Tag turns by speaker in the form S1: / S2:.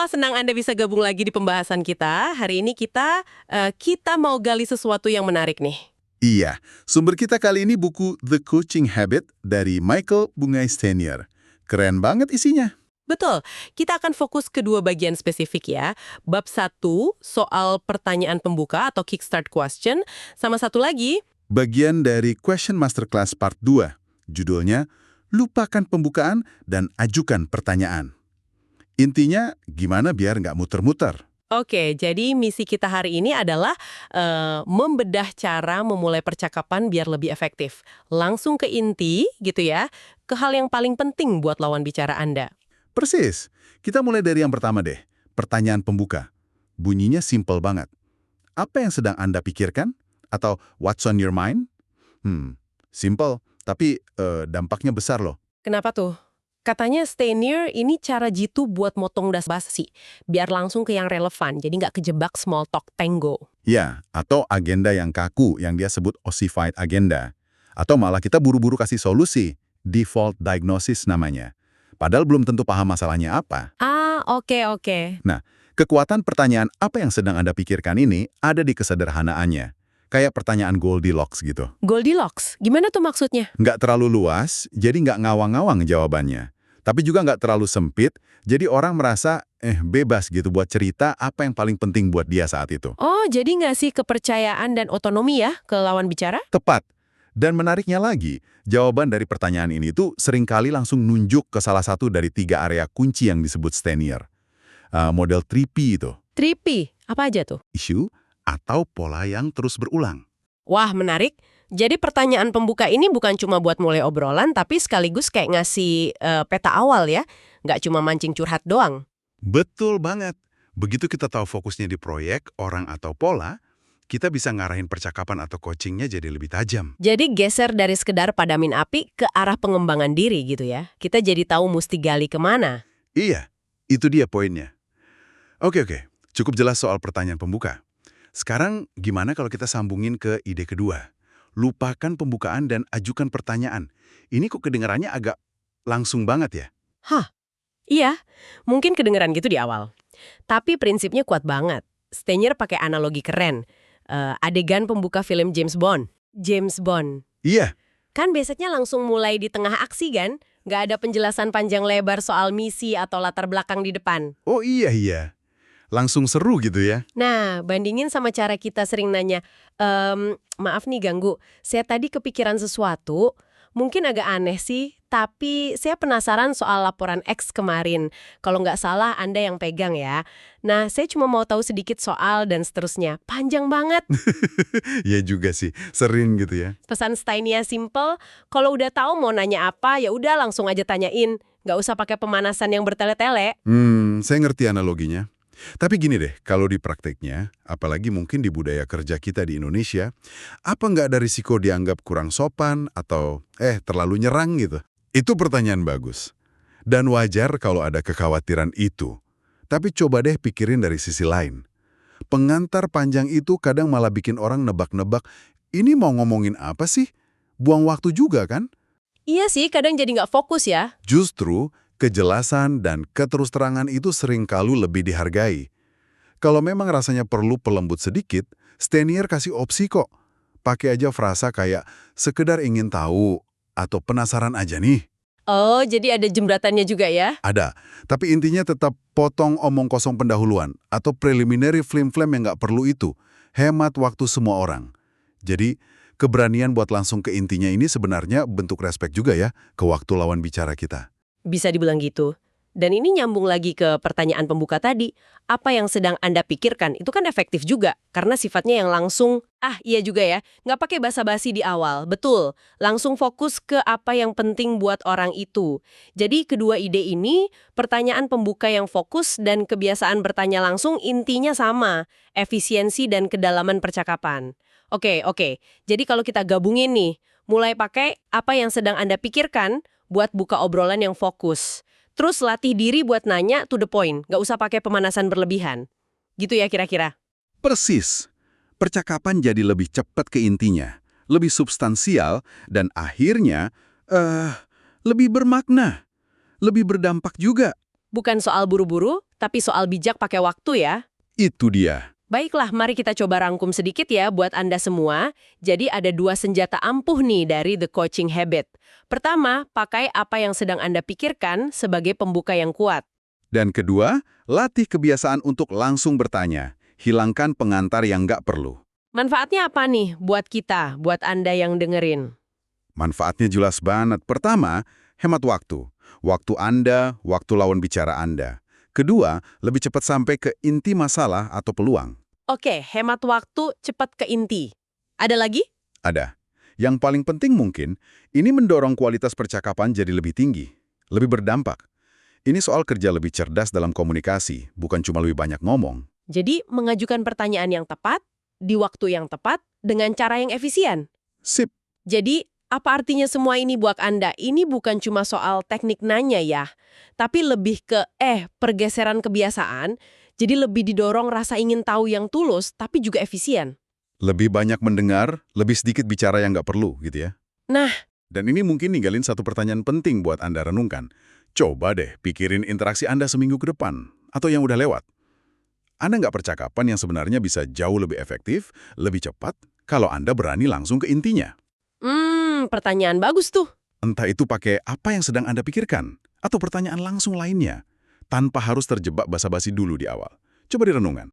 S1: senang Anda bisa gabung lagi di pembahasan kita. Hari ini kita mau gali sesuatu yang menarik nih.
S2: Iya, sumber kita kali ini buku The Coaching Habit dari Michael Bungay Stanier. Keren banget isinya.
S1: Betul, kita akan fokus ke dua bagian spesifik ya. Bab 1, soal pertanyaan pembuka atau kickstart question. Sama satu lagi,
S2: Bagian dari Question Masterclass Part 2. Judulnya, Lupakan Pembukaan dan Ajukan Pertanyaan. Intinya, gimana biar nggak muter-muter?
S1: oke, jadi misi kita hari ini adalah membedah cara memulai percakapan biar lebih efektif. Langsung ke inti gitu ya, ke hal yang paling penting buat lawan bicara Anda.
S2: Persis. Kita mulai dari yang pertama deh. Pertanyaan pembuka. Bunyinya simple banget. Apa yang sedang Anda pikirkan? Atau what's on your mind? Simple, tapi dampaknya besar loh.
S1: Kenapa tuh? Katanya Stanier ini cara jitu buat motong das basi, biar langsung ke yang relevan, jadi nggak kejebak small talk tango.
S2: Ya, atau agenda yang kaku yang dia sebut ossified agenda. Atau malah kita buru-buru kasih solusi, default diagnosis namanya. Padahal belum tentu paham masalahnya apa.
S1: Ah, oke.
S2: Nah, kekuatan pertanyaan apa yang sedang Anda pikirkan ini ada di kesederhanaannya. Kayak pertanyaan Goldilocks gitu.
S1: Goldilocks, gimana tuh maksudnya?
S2: Nggak terlalu luas, jadi nggak ngawang-ngawang jawabannya. Tapi juga nggak terlalu sempit, jadi orang merasa bebas gitu buat cerita apa yang paling penting buat dia saat itu.
S1: Oh, jadi nggak sih kepercayaan dan otonomi ya ke lawan bicara?
S2: Tepat. Dan menariknya lagi, jawaban dari pertanyaan ini tuh seringkali langsung nunjuk ke salah satu dari 3 area kunci yang disebut Stanier. Model 3P itu,
S1: 3P, apa aja tuh?
S2: issue atau pola yang terus berulang.
S1: Wah, menarik. Jadi pertanyaan pembuka ini bukan cuma buat mulai obrolan, tapi sekaligus kayak ngasih peta awal ya. Nggak cuma mancing curhat doang.
S2: Betul banget. Begitu kita tahu fokusnya di proyek, orang atau pola, kita bisa ngarahin percakapan atau coachingnya jadi lebih tajam.
S1: Jadi geser dari sekedar padamin api ke arah pengembangan diri gitu ya. Kita jadi tahu mesti gali kemana.
S2: Iya, itu dia poinnya. Oke, cukup jelas soal pertanyaan pembuka. Sekarang gimana kalau kita sambungin ke ide kedua? Lupakan pembukaan dan ajukan pertanyaan. Ini kok kedengarannya agak langsung banget ya?
S1: Hah, iya. Mungkin kedengeran gitu di awal. Tapi prinsipnya kuat banget. Stanier pakai analogi keren. Adegan pembuka film James Bond. James Bond.
S2: Iya,
S1: Kan biasanya langsung mulai di tengah aksi kan? Nggak ada penjelasan panjang lebar soal misi atau latar belakang di depan.
S2: oh iya. Langsung seru gitu ya?
S1: Nah, bandingin sama cara kita sering nanya, maaf nih ganggu, saya tadi kepikiran sesuatu, mungkin agak aneh sih, tapi saya penasaran soal laporan X kemarin. Kalau nggak salah Anda yang pegang ya. Nah, saya cuma mau tahu sedikit soal dan seterusnya. Panjang banget.
S2: Iya juga sih, sering gitu ya.
S1: Pesan Stainia simple, kalau udah tahu mau nanya apa, ya udah langsung aja tanyain. Nggak usah pakai pemanasan yang bertele-tele.
S2: Saya ngerti analoginya. Tapi gini deh, kalau di prakteknya, apalagi mungkin di budaya kerja kita di Indonesia, apa nggak ada risiko dianggap kurang sopan atau terlalu nyerang gitu? Itu pertanyaan bagus. Dan wajar kalau ada kekhawatiran itu. Tapi coba deh pikirin dari sisi lain. Pengantar panjang itu kadang malah bikin orang nebak-nebak, ini mau ngomongin apa sih? Buang waktu juga kan?
S1: Iya sih, kadang jadi nggak fokus ya.
S2: Justru, kejelasan dan keterus-terangan itu seringkali lebih dihargai. Kalau memang rasanya perlu pelembut sedikit, Stanier kasih opsi kok. Pakai aja frasa kayak, sekedar ingin tahu, atau penasaran aja nih.
S1: Oh, jadi ada jembratannya juga ya?
S2: Ada, tapi intinya tetap potong omong kosong pendahuluan, atau preliminary flim-flam yang nggak perlu itu. Hemat waktu semua orang. Jadi, keberanian buat langsung ke intinya ini sebenarnya bentuk respek juga ya, ke waktu lawan bicara kita.
S1: Bisa dibilang gitu. Dan ini nyambung lagi ke pertanyaan pembuka tadi. Apa yang sedang Anda pikirkan? Itu kan efektif juga. Karena sifatnya yang langsung, iya juga ya. Nggak pakai basa-basi di awal. Betul. Langsung fokus ke apa yang penting buat orang itu. Jadi kedua ide ini, pertanyaan pembuka yang fokus dan kebiasaan bertanya langsung intinya sama. Efisiensi dan kedalaman percakapan. Oke. Jadi kalau kita gabungin nih, mulai pakai apa yang sedang Anda pikirkan buat buka obrolan yang fokus. Terus latih diri buat nanya to the point, nggak usah pakai pemanasan berlebihan. Gitu ya kira-kira?
S2: Persis. Percakapan jadi lebih cepat ke intinya, lebih substansial, dan akhirnya lebih bermakna, lebih berdampak juga.
S1: Bukan soal buru-buru, tapi soal bijak pakai waktu ya.
S2: Itu dia.
S1: Baiklah, mari kita coba rangkum sedikit ya buat Anda semua. Jadi ada 2 senjata ampuh nih dari The Coaching Habit. Pertama, pakai apa yang sedang Anda pikirkan sebagai pembuka yang kuat.
S2: Dan kedua, latih kebiasaan untuk langsung bertanya. Hilangkan pengantar yang nggak perlu.
S1: Manfaatnya apa nih buat kita, buat Anda yang dengerin?
S2: Manfaatnya jelas banget. Pertama, hemat waktu. Waktu Anda, waktu lawan bicara Anda. Kedua, lebih cepat sampai ke inti masalah atau peluang.
S1: Oke, hemat waktu, cepat ke inti. Ada lagi?
S2: Ada. Yang paling penting mungkin, ini mendorong kualitas percakapan jadi lebih tinggi, lebih berdampak. Ini soal kerja lebih cerdas dalam komunikasi, bukan cuma lebih banyak ngomong.
S1: Jadi, mengajukan pertanyaan yang tepat, di waktu yang tepat, dengan cara yang efisien.
S2: Sip.
S1: Jadi, apa artinya semua ini buat Anda? Ini bukan cuma soal teknik nanya ya, tapi lebih ke pergeseran kebiasaan, jadi lebih didorong rasa ingin tahu yang tulus, tapi juga efisien.
S2: Lebih banyak mendengar, lebih sedikit bicara yang nggak perlu, gitu ya.
S1: Nah,
S2: Dan ini mungkin ninggalin satu pertanyaan penting buat Anda renungkan. Coba deh pikirin interaksi Anda seminggu ke depan, atau yang udah lewat. Anda nggak percakapan yang sebenarnya bisa jauh lebih efektif, lebih cepat, kalau Anda berani langsung ke intinya.
S1: pertanyaan bagus tuh.
S2: Entah itu pakai apa yang sedang Anda pikirkan, atau pertanyaan langsung lainnya, tanpa harus terjebak basa-basi dulu di awal. Coba direnungkan.